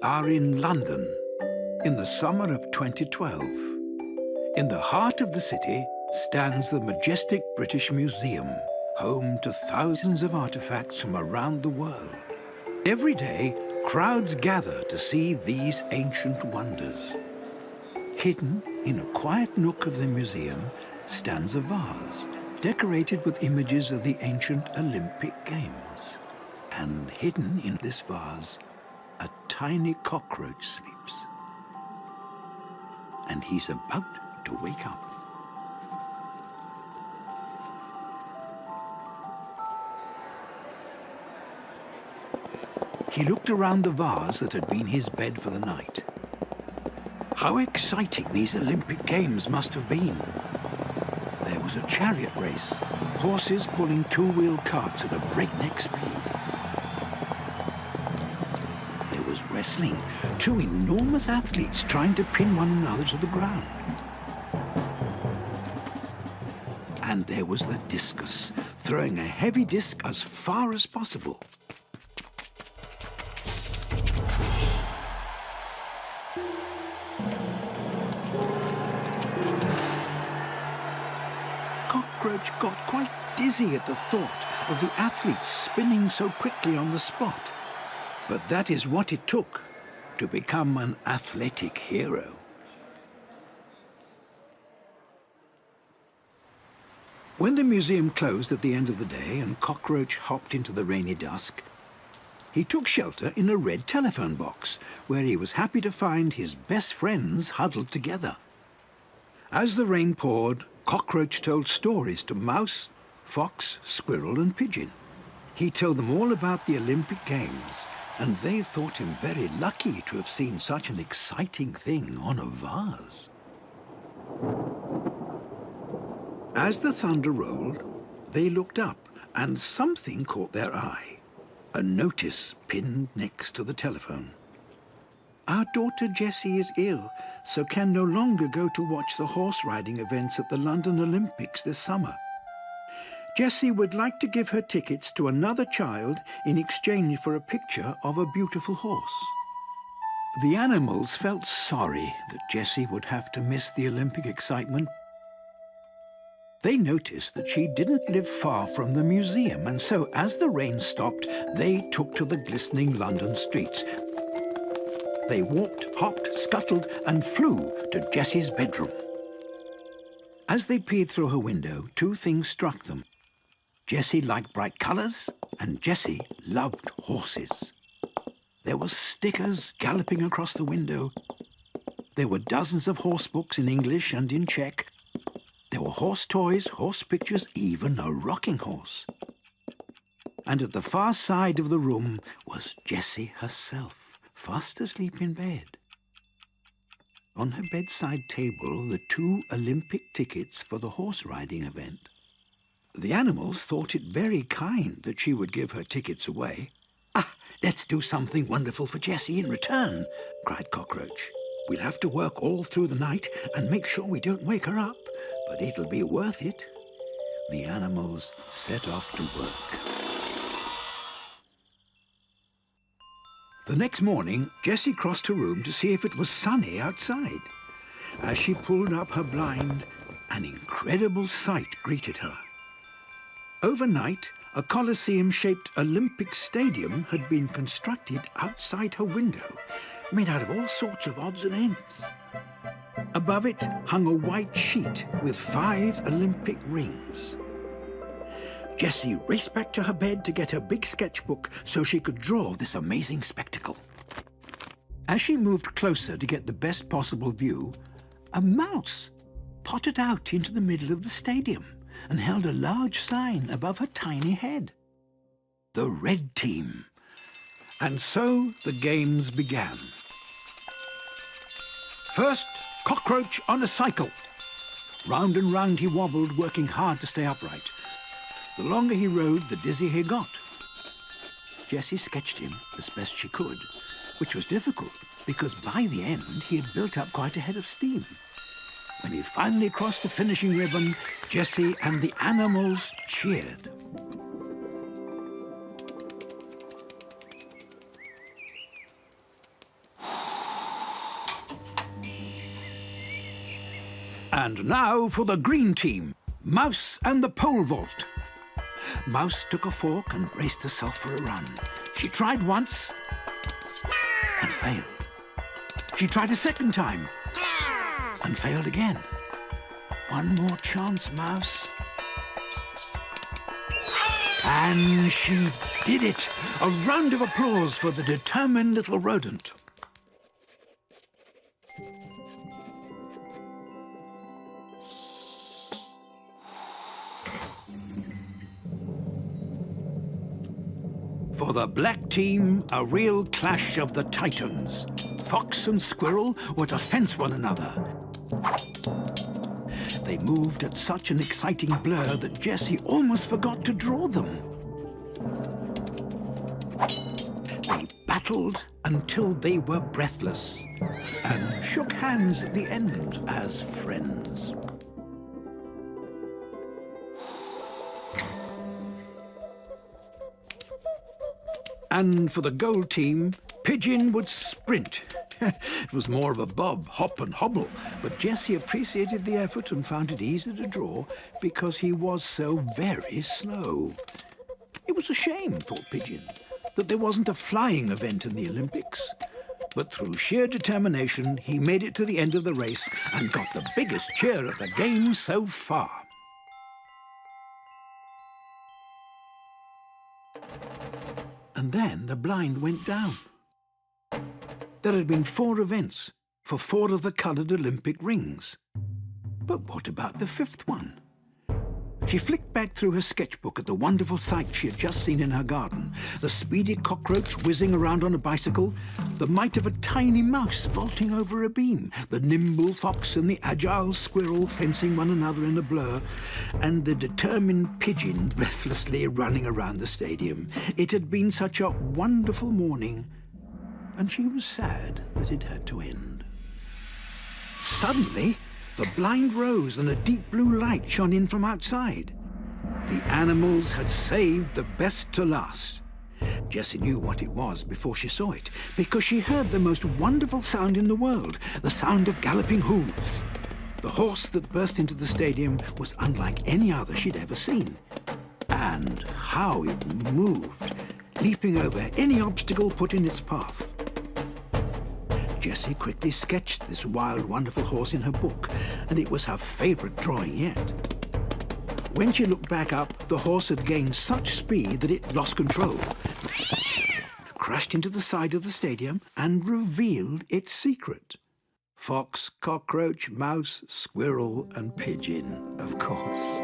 are in London in the summer of 2012. In the heart of the city stands the majestic British Museum, home to thousands of artifacts from around the world. Every day, crowds gather to see these ancient wonders. Hidden in a quiet nook of the museum stands a vase decorated with images of the ancient Olympic Games. And hidden in this vase, a tiny cockroach sleeps. And he's about to wake up. He looked around the vase that had been his bed for the night. How exciting these Olympic Games must have been. There was a chariot race, horses pulling two-wheel carts at a breakneck speed. There was wrestling, two enormous athletes trying to pin one another to the ground. And there was the discus, throwing a heavy disc as far as possible. Cockroach got quite dizzy at the thought of the athletes spinning so quickly on the spot. But that is what it took to become an athletic hero. When the museum closed at the end of the day and Cockroach hopped into the rainy dusk, he took shelter in a red telephone box, where he was happy to find his best friends huddled together. As the rain poured, Cockroach told stories to Mouse, Fox, Squirrel and Pigeon. He told them all about the Olympic Games, and they thought him very lucky to have seen such an exciting thing on a vase. As the thunder rolled, they looked up, and something caught their eye. A notice pinned next to the telephone. Our daughter Jessie is ill, so can no longer go to watch the horse riding events at the London Olympics this summer. Jessie would like to give her tickets to another child in exchange for a picture of a beautiful horse. The animals felt sorry that Jessie would have to miss the Olympic excitement. They noticed that she didn't live far from the museum, and so as the rain stopped, they took to the glistening London streets. They walked, hopped, scuttled, and flew to Jessie's bedroom. As they peered through her window, two things struck them. Jessie liked bright colours, and Jessie loved horses. There were stickers galloping across the window. There were dozens of horse books in English and in Czech. There were horse toys, horse pictures, even a rocking horse. And at the far side of the room was Jessie herself, fast asleep in bed. On her bedside table, the two Olympic tickets for the horse riding event. The animals thought it very kind that she would give her tickets away. "Ah, let's do something wonderful for Jessie in return," cried Cockroach. "We'll have to work all through the night and make sure we don't wake her up, but it'll be worth it." The animals set off to work. The next morning, Jessie crossed her room to see if it was sunny outside. As she pulled up her blind, an incredible sight greeted her. Overnight, a Colosseum-shaped Olympic stadium had been constructed outside her window, made out of all sorts of odds and ends. Above it hung a white sheet with 5 Olympic rings. Jessie raced back to her bed to get her big sketchbook so she could draw this amazing spectacle. As she moved closer to get the best possible view, a mouse potted out into the middle of the stadium and held a large sign above her tiny head. The red team. And so the games began. First, Cockroach on a cycle. Round and round he wobbled, working hard to stay upright. The longer he rode, the dizzier he got. Jessie sketched him as best she could, which was difficult because by the end he had built up quite a head of steam. When he finally crossed the finishing ribbon, Jessie and the animals cheered. And now for the green team, Mouse and the pole vault. Mouse took a fork and braced herself for a run. She tried once and failed. She tried a second time and failed again. One more chance, Mouse. And she did it! A round of applause for the determined little rodent. For the black team, a real clash of the titans. Fox and Squirrel were to fence one another. They moved at such an exciting blur that Jessie almost forgot to draw them. They battled until they were breathless and shook hands at the end as friends. And for the gold team, Pigeon would sprint. It was more of a bob, hop and hobble, but Jessie appreciated the effort and found it easy to draw because he was so very slow. It was a shame, thought Pigeon, that there wasn't a flying event in the Olympics. But through sheer determination, he made it to the end of the race and got the biggest cheer at the game so far. And then the blind went down. There had been 4 events for 4 of the coloured Olympic rings. But what about the 5th one? She flicked back through her sketchbook at the wonderful sight she had just seen in her garden. The speedy cockroach whizzing around on a bicycle, the might of a tiny mouse vaulting over a beam, the nimble fox and the agile squirrel fencing one another in a blur, and the determined pigeon breathlessly running around the stadium. It had been such a wonderful morning, and she was sad that it had to end. Suddenly, the blind rose and a deep blue light shone in from outside. The animals had saved the best to last. Jessie knew what it was before she saw it, because she heard the most wonderful sound in the world, the sound of galloping hooves. The horse that burst into the stadium was unlike any other she'd ever seen. And how it moved, leaping over any obstacle put in its path. Jessie quickly sketched this wild, wonderful horse in her book, and it was her favourite drawing yet. When she looked back up, the horse had gained such speed that it lost control, crashed into the side of the stadium, and revealed its secret. Fox, cockroach, mouse, squirrel, and pigeon, of course.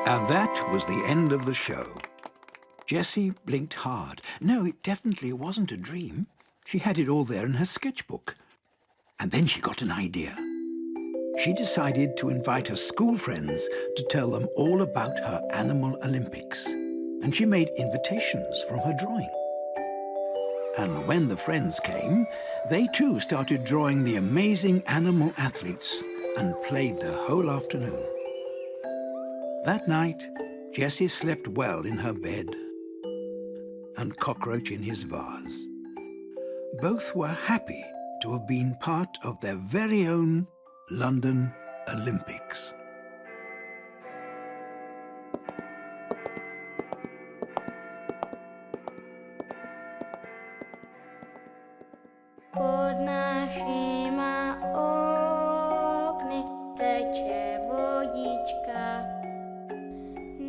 And that was the end of the show. Jessie blinked hard. No, it definitely wasn't a dream. She had it all there in her sketchbook. And then she got an idea. She decided to invite her school friends to tell them all about her Animal Olympics. And she made invitations from her drawing. And when the friends came, they too started drawing the amazing animal athletes and played the whole afternoon. That night, Jessie slept well in her bed and Cockroach in his vase. Both were happy to have been part of their very own London Olympics. Pod našima okny teče vodička.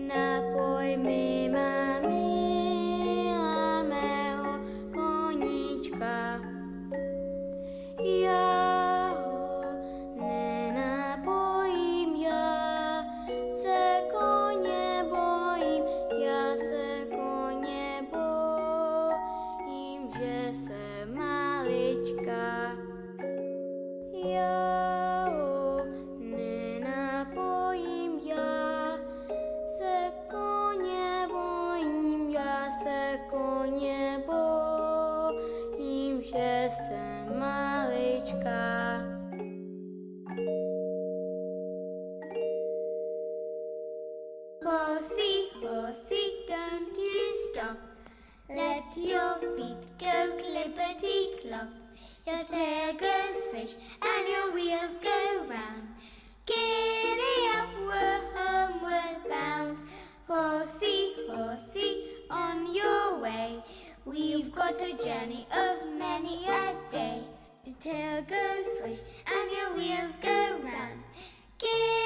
Napoj mi mami a mého koníčka. Já ho nenapojím, já se koně bojím, já se koně bojím, že jsem malička. Já ho nenapojím, já se koně bojím, já se koně bojím, že jsem malička. Horsey, horsey, don't you stop. Let your feet go clippity-clop. Your tail goes swish and your wheels go round. Giddy up, we're homeward bound. Horsey, horsey, on your way. We've got a journey of many a day. Your tail goes swish and your wheels go round. Giddy